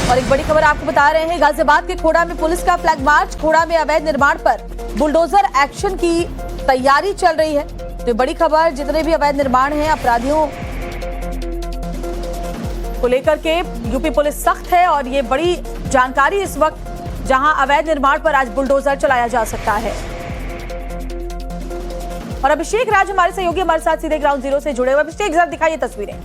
और एक बड़ी खबर आपको बता रहे हैं, गाजियाबाद के खोड़ा में पुलिस का फ्लैग मार्च। खोड़ा में अवैध निर्माण पर बुलडोजर एक्शन की तैयारी चल रही है। तो बड़ी खबर, जितने भी अवैध निर्माण हैं, अपराधियों को लेकर के यूपी पुलिस सख्त है और ये बड़ी जानकारी इस वक्त, जहां अवैध निर्माण पर आज बुलडोजर चलाया जा सकता है। और अभिषेक राज हमारे सहयोगी हमारे साथ सीधे ग्राउंड जीरो से जुड़े हुए। अभिषेक, जरा दिखाइए तस्वीरें।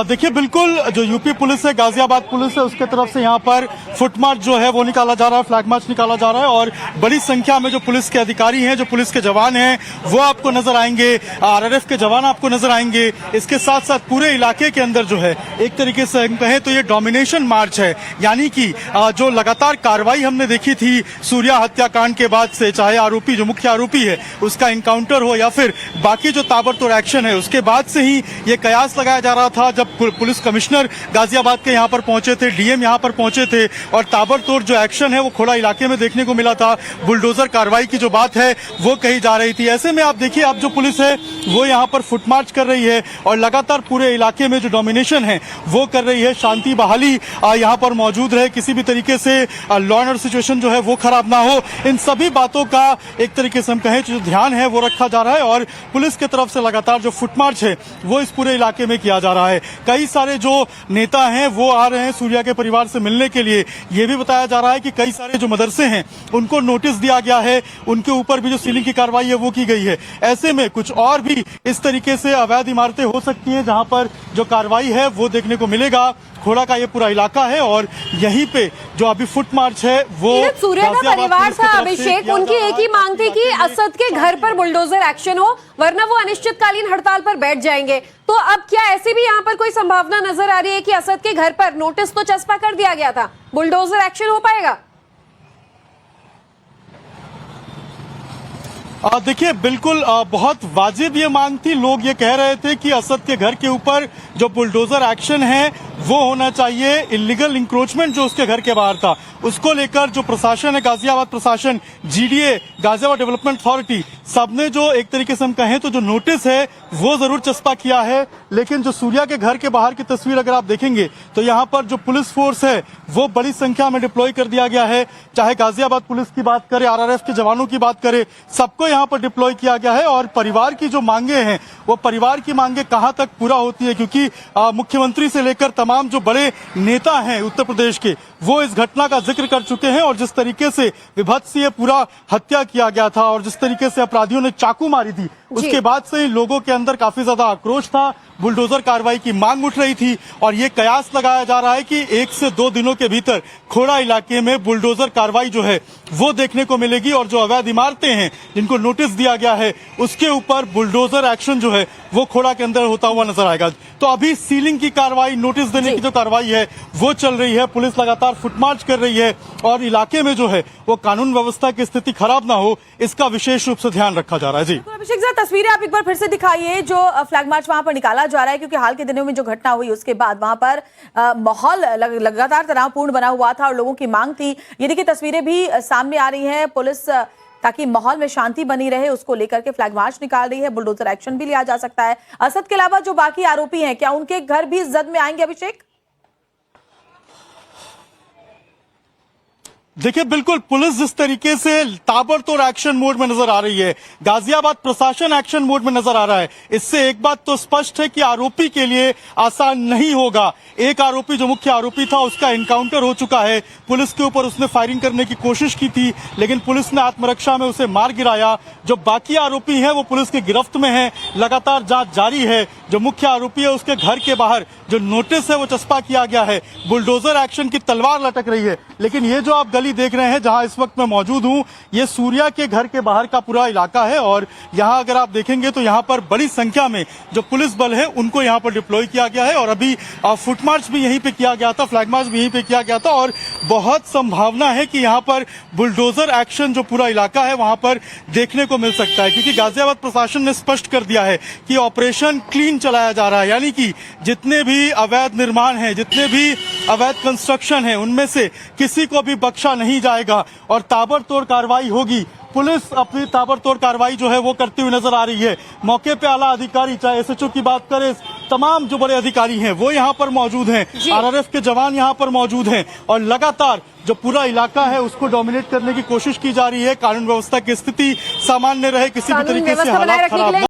देखिए, बिल्कुल जो यूपी पुलिस है, गाजियाबाद पुलिस है, उसके तरफ से यहाँ पर फुट मार्च जो है वो निकाला जा रहा है, फ्लैग मार्च निकाला जा रहा है और बड़ी संख्या में जो पुलिस के अधिकारी हैं, जो पुलिस के जवान हैं, वो आपको नजर आएंगे। आरआरएफ के जवान आपको नजर आएंगे। इसके साथ साथ पूरे इलाके के अंदर जो है, एक तरीके से हम कहें तो ये डोमिनेशन मार्च है, यानी कि जो लगातार कार्रवाई हमने देखी थी सूर्या हत्याकांड के बाद से, चाहे आरोपी जो मुख्य आरोपी है उसका इनकाउंटर हो या फिर बाकी जो ताबड़तोड़ एक्शन है, उसके बाद से ही ये कयास लगाया जा रहा था। जब पुलिस कमिश्नर गाजियाबाद के यहाँ पर पहुंचे थे, डीएम यहाँ पर पहुंचे थे और ताबड़तोड़ जो एक्शन है वो खोड़ा इलाके में देखने को मिला था। बुलडोजर कार्रवाई की जो बात है वो कही जा रही थी। ऐसे में आप देखिए, अब जो पुलिस है वो यहाँ पर फुट मार्च कर रही है और लगातार पूरे इलाके में जो डोमिनेशन है वो कर रही है। शांति बहाली यहाँ पर मौजूद रहे, किसी भी तरीके से लॉ एंड ऑर्डर सिचुएशन जो है वो खराब ना हो, इन सभी बातों का एक तरीके से हम कहें जो ध्यान है वो रखा जा रहा है। और पुलिस की तरफ से लगातार जो फुट मार्च है वो इस पूरे इलाके में किया जा रहा है। कई सारे जो नेता हैं वो आ रहे हैं सूर्या के परिवार से मिलने के लिए। ये भी बताया जा रहा है कि कई सारे जो मदरसे हैं उनको नोटिस दिया गया है, उनके ऊपर भी जो सीलिंग की कार्रवाई है वो की गई है। ऐसे में कुछ और भी इस तरीके से अवैध इमारतें हो सकती हैं जहां पर जो कार्रवाई है वो देखने को मिलेगा। खोड़ा का ये पूरा इलाका है और यहीं पे जो अभी फुट मार्च है वो सूर्या का परिवार था अभिषेक, उनकी एक ही मांग थी कि असद के घर पर बुलडोजर एक्शन हो, वरना वो अनिश्चितकालीन हड़ताल पर बैठ जाएंगे। तो अब क्या ऐसी भी यहाँ पर कोई संभावना नजर आ रही है कि असद के घर पर नोटिस तो चस्पा कर दिया गया था, बुलडोजर एक्शन हो पाएगा? देखिए, बिल्कुल बहुत वाजिब ये मांग थी। लोग ये कह रहे थे कि असद के घर के ऊपर जो बुलडोजर एक्शन है वो होना चाहिए। इलीगल इंक्रोचमेंट जो उसके घर के बाहर था उसको लेकर जो प्रशासन है, गाजियाबाद प्रशासन, जीडीए, गाजियाबाद डेवलपमेंट अथॉरिटी, सबने जो एक तरीके से हम कहें तो जो नोटिस है वो जरूर चस्पा किया है। लेकिन जो सूर्या के घर के बाहर की तस्वीर अगर आप देखेंगे तो यहाँ पर जो पुलिस फोर्स है वो बड़ी संख्या में डिप्लॉय कर दिया गया है। चाहे गाजियाबाद पुलिस की बात करें, आरआरएफ के जवानों की बात करें, सबको यहाँ पर डिप्लॉय किया गया है। और परिवार की जो मांगे हैं वो परिवार की मांगे कहाँ तक पूरा होती है, क्योंकि मुख्यमंत्री से लेकर तमाम जो बड़े नेता हैं उत्तर प्रदेश के वो इस घटना का जिक्र कर चुके हैं। और जिस तरीके से विभत्स ये पूरा हत्या किया गया था और जिस तरीके से अपराधियों ने चाकू मारी थी, उसके बाद से ही लोगों के अंदर काफी ज्यादा आक्रोश था, बुलडोजर कार्रवाई की मांग उठ रही थी। और ये कयास लगाया जा रहा है कि 1 से 2 दिनों के भीतर खोड़ा इलाके में बुलडोजर कार्रवाई जो है वो देखने को मिलेगी और जो अवैध इमारतें हैं जिनको नोटिस दिया गया है उसके ऊपर बुलडोजर एक्शन जो है वो खोड़ा के अंदर होता हुआ नजर आएगा। तो अभी सीलिंग की कार्रवाई, नोटिस देने की जो कार्रवाई है वो चल रही है। पुलिस लगातार फुटमार्च कर रही है और इलाके में जो है वो कानून व्यवस्था की स्थिति खराब ना हो, इसका विशेष रूप से ध्यान रखा जा रहा है। जी अभिषेक, जरा तस्वीरें आप एक बार फिर से दिखाइए जो फ्लैग मार्च वहां पर निकाला जा रहा है, क्योंकि हाल के दिनों में जो घटना हुई उसके बाद वहां पर माहौल लगातार तनावपूर्ण बना हुआ था और लोगों की मांग थी। ये देखिए तस्वीरें भी सामने आ रही हैं। पुलिस ताकि माहौल में शांति बनी रहे उसको लेकर के फ्लैग मार्च निकाल रही है। बुलडोजर एक्शन भी लिया जा सकता है। असद के अलावा जो बाकी आरोपी हैं, क्या उनके घर भी जद में आएंगे अभिषेक? देखिए, बिल्कुल पुलिस जिस तरीके से ताबड़तोड़ एक्शन मोड में नजर आ रही है, गाजियाबाद प्रशासन एक्शन मोड में नजर आ रहा है, इससे एक बात तो स्पष्ट है कि आरोपी के लिए आसान नहीं होगा। एक आरोपी जो मुख्य आरोपी था उसका एनकाउंटर हो चुका है, पुलिस के ऊपर उसने फायरिंग करने की कोशिश की थी लेकिन पुलिस ने आत्मरक्षा में उसे मार गिराया। जो बाकी आरोपी हैं वो पुलिस की गिरफ्त में है, लगातार जांच जारी है। जो मुख्य आरोपी है उसके घर के बाहर जो नोटिस है वो चस्पा किया गया है, बुलडोजर एक्शन की तलवार लटक रही है। लेकिन ये जो आप गली देख रहे हैं जहां इस वक्त मैं मौजूद हूं, ये सूर्या के घर के बाहर का पूरा इलाका है और यहां अगर आप देखेंगे तो यहां पर बड़ी संख्या में जो पुलिस बल है उनको यहां पर डिप्लॉय किया गया है। और अभी फुट मार्च भी यहीं पे किया गया था, फ्लैग मार्च भी यहीं पे किया गया था और बहुत संभावना है कि यहां पर बुलडोजर एक्शन जो पूरा इलाका है वहां पर देखने को मिल सकता है, क्योंकि गाजियाबाद प्रशासन ने स्पष्ट कर दिया है कि ऑपरेशन क्लीन चलाया जा रहा है। यानी कि जितने भी अवैध निर्माण हैं, जितने भी अवैध कंस्ट्रक्शन है, उनमें से किसी को भी बख्शा नहीं जाएगा और ताबड़तोड़ कार्रवाई होगी। पुलिस अपनी ताबड़तोड़ कार्रवाई जो है वो करती हुई नजर आ रही है। मौके पे आला अधिकारी, चाहे एसएचओ की बात करें, तमाम जो बड़े अधिकारी हैं वो यहाँ पर मौजूद हैं, आरआरएफ के जवान यहाँ पर मौजूद हैं और लगातार जो पूरा इलाका है उसको डोमिनेट करने की कोशिश की जा रही है। कानून व्यवस्था की स्थिति सामान्य रहे, किसी भी कानून तरीके से व्यवस्था बनाए हालात रखने के खराब लिए न